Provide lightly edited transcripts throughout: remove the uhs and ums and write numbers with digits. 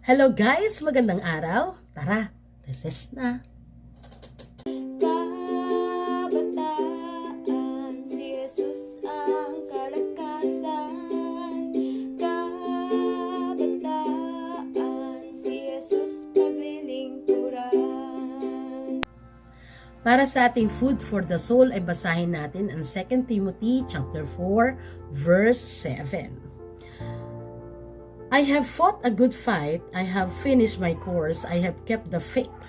Hello guys! Magandang araw! Tara, recess na! Kabataan, si Jesus ang kalakasan. Kabataan, si Jesus paglilingkuran. Para sa ating food for the soul ay basahin natin ang 2 Timothy chapter 4 verse 7. I have fought a good fight, I have finished my course, I have kept the faith.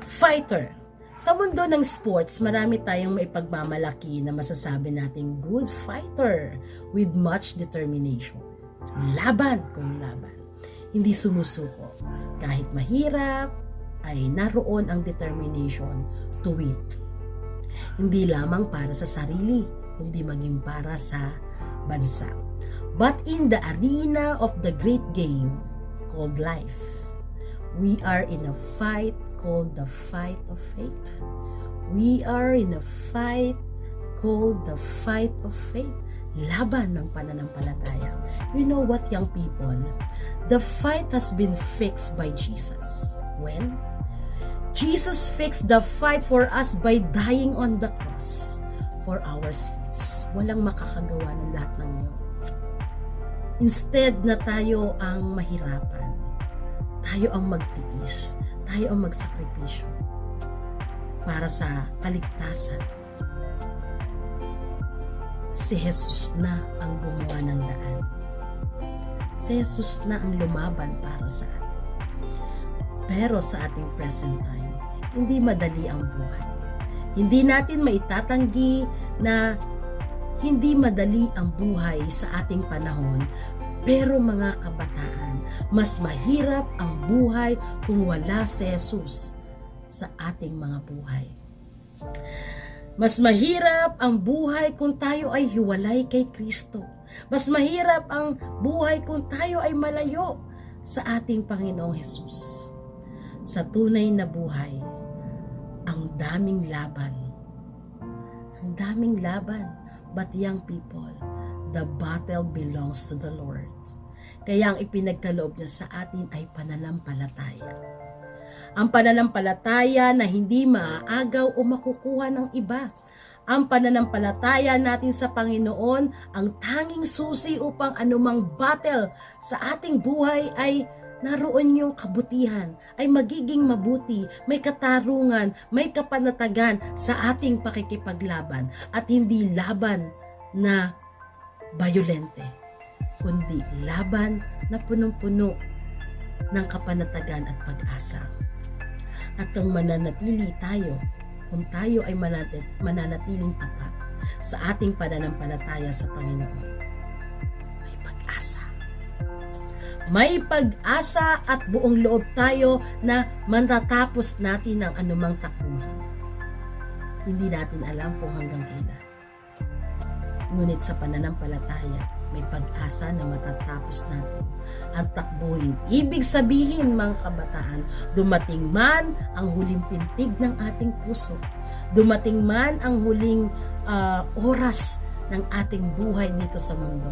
Fighter. Sa mundo ng sports, marami tayong maipagmamalaki na masasabi nating good fighter with much determination. Laban kung laban. Hindi sumusuko. Kahit mahirap, ay naroon ang determination to win. Hindi lamang para sa sarili, kundi maging para sa bansa. But in the arena of the great game called life, we are in a fight called the fight of faith. We are in a fight called the fight of faith. Laban ng pananampalataya. You know what, young people? The fight has been fixed by Jesus. When? Jesus fixed the fight for us by dying on the cross for our sins. Walang makakagawa ng lahat ng yun. Instead na tayo ang mahirapan, tayo ang magtiis, tayo ang magsakripisyo para sa kaligtasan. Si Jesus na ang gumawa ng daan. Si Jesus na ang lumaban para sa atin. Pero sa ating present time, hindi madali ang buhay. Hindi natin maitatanggi na hindi madali ang buhay sa ating panahon, pero mga kabataan, mas mahirap ang buhay kung wala si Jesus sa ating mga buhay. Mas mahirap ang buhay kung tayo ay hiwalay kay Kristo. Mas mahirap ang buhay kung tayo ay malayo sa ating Panginoong Jesus. Sa tunay na buhay, ang daming laban. Ang daming laban. But young people, the battle belongs to the Lord. Kaya ang ipinagkaloob niya sa atin ay pananampalataya. Ang pananampalataya na hindi maaagaw o makukuha ng iba. Ang pananampalataya natin sa Panginoon ang tanging susi upang anumang battle sa ating buhay ay naroon yung kabutihan, ay magiging mabuti, may katarungan, may kapanatagan sa ating pakikipaglaban at hindi laban na bayolente, kundi laban na punong-puno ng kapanatagan at pag-asa. At kung mananatili tayo, kung tayo ay mananatiling tapat sa ating pananampalataya sa Panginoon, may pag-asa. May pag-asa at buong loob tayo na matatapos natin ang anumang takbuhin. Hindi natin alam kung hanggang kailan. Ngunit sa pananampalataya, may pag-asa na matatapos natin ang takbuhin. Ibig sabihin, mga kabataan, dumating man ang huling pintig ng ating puso, dumating man ang huling oras ng ating buhay dito sa mundo,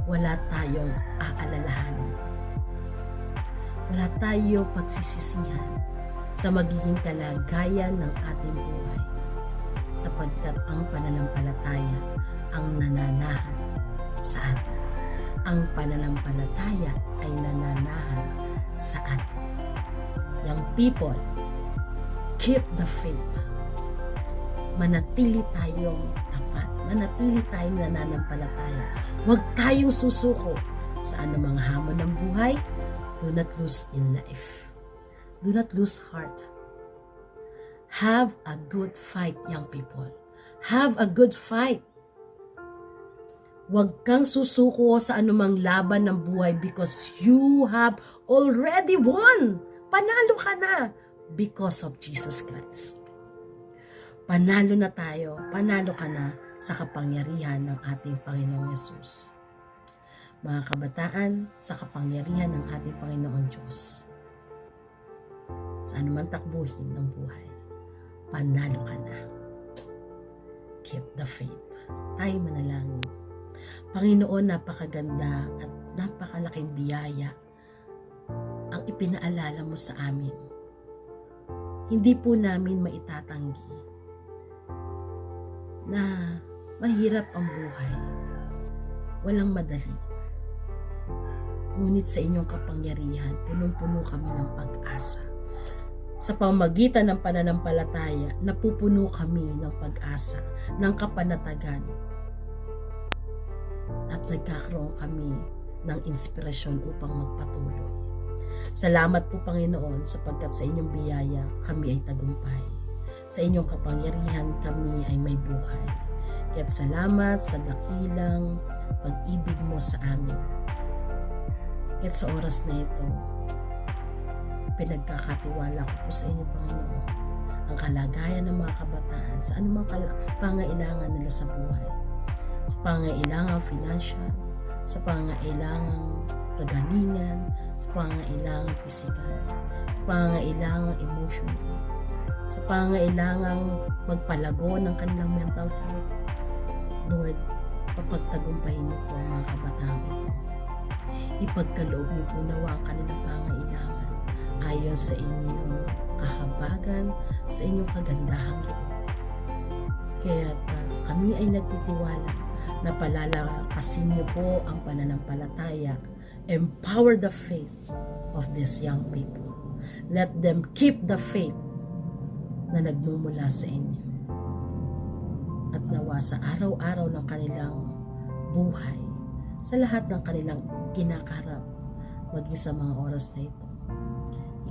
wala tayong aalalahanin. Wala tayong pagsisisihan sa magiging kalagayan ng ating buhay sapagkat ang pananampalataya ang nananahan sa atin. Ang pananampalataya ay nananahan sa atin. Young people, keep the faith. Manatili tayong tapat. Manatili tayong nananampalataya. Huwag tayong susuko sa anumang hamon ng buhay. Do not lose in life. Do not lose heart. Have a good fight, young people. Have a good fight. Huwag kang susuko sa anumang laban ng buhay because you have already won. Panalo ka na because of Jesus Christ. Panalo na tayo, panalo ka na sa kapangyarihan ng ating Panginoong Yesus. Mga kabataan, sa kapangyarihan ng ating Panginoong Diyos, sa anumang takbuhin ng buhay, panalo ka na. Keep the faith. Tayo manalangin. Panginoon, napakaganda at napakalaking biyaya ang ipinaalala mo sa amin. Hindi po namin maitatanggi na mahirap ang buhay. Walang madali. Ngunit sa inyong kapangyarihan, punong-puno kami ng pag-asa. Sa pamagitan ng pananampalataya, napupuno kami ng pag-asa, ng kapanatagan. At nagkakaroon kami ng inspirasyon upang magpatuloy. Salamat po Panginoon sapagkat sa inyong biyaya kami ay tagumpay. Sa inyong kapangyarihan kami ay may buhay. Kaya't salamat sa dakilang pag-ibig mo sa amin. Kaya't sa oras na ito, pinagkakatiwala ko po sa inyo Panginoon ang kalagayan ng mga kabataan sa anumang pangailangan nila sa buhay. Sa pangailangan financial, sa pangailangan kagalingan, sa pangailangan pisikal, sa pangailangan emotional, sa pangailangan magpalago ng kanilang mental health. Lord, papagtagumpayin niyo po ang mga kabataan ito. Ipagkaloob niyo po nawa ang kanilang pangailangan ayon sa inyong kahabagan, sa inyong kagandahang loob. Kaya kami ay nagtitiwala na palalakasin niyo po ang pananampalataya. Empower the faith of these young people. Let them keep the faith na nagmumula sa inyo. At nawa sa araw-araw ng kanilang buhay, sa lahat ng kanilang kinakarap, maging sa mga oras na ito,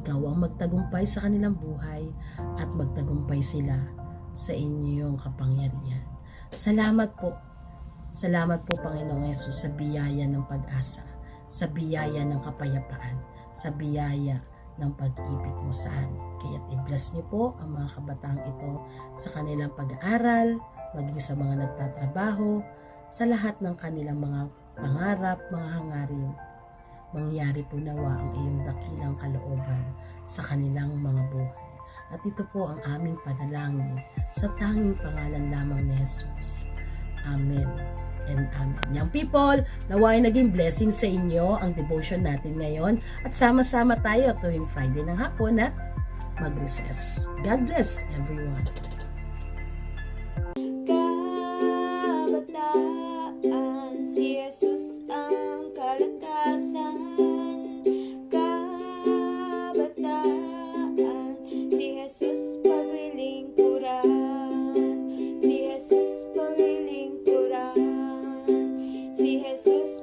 ikaw ang magtagumpay sa kanilang buhay at magtagumpay sila sa inyong kapangyarihan. Salamat po. Salamat po Panginoong Hesus sa biyaya ng pag-asa, sa biyaya ng kapayapaan, sa biyaya ng pag-ibig mo sa amin. Kaya't i-bless niyo po ang mga kabataang ito sa kanilang pag-aaral, maging sa mga nagtatrabaho, sa lahat ng kanilang mga pangarap, mga hangarin. Mangyari po nawa ang iyong dakilang kalooban sa kanilang mga buhay. At ito po ang aming panalangin sa tanging pangalan lamang ni Jesus. Amen and amen. Young people, nawa ay naging blessing sa inyo ang devotion natin ngayon at sama-sama tayo tuwing Friday ng hapon na mag-recess. God bless everyone. Kabataan, si Jesus ang kalakasan. Kabataan, si Jesus paglilingkuran. Si Jesus paglilingkuran. Si Jesus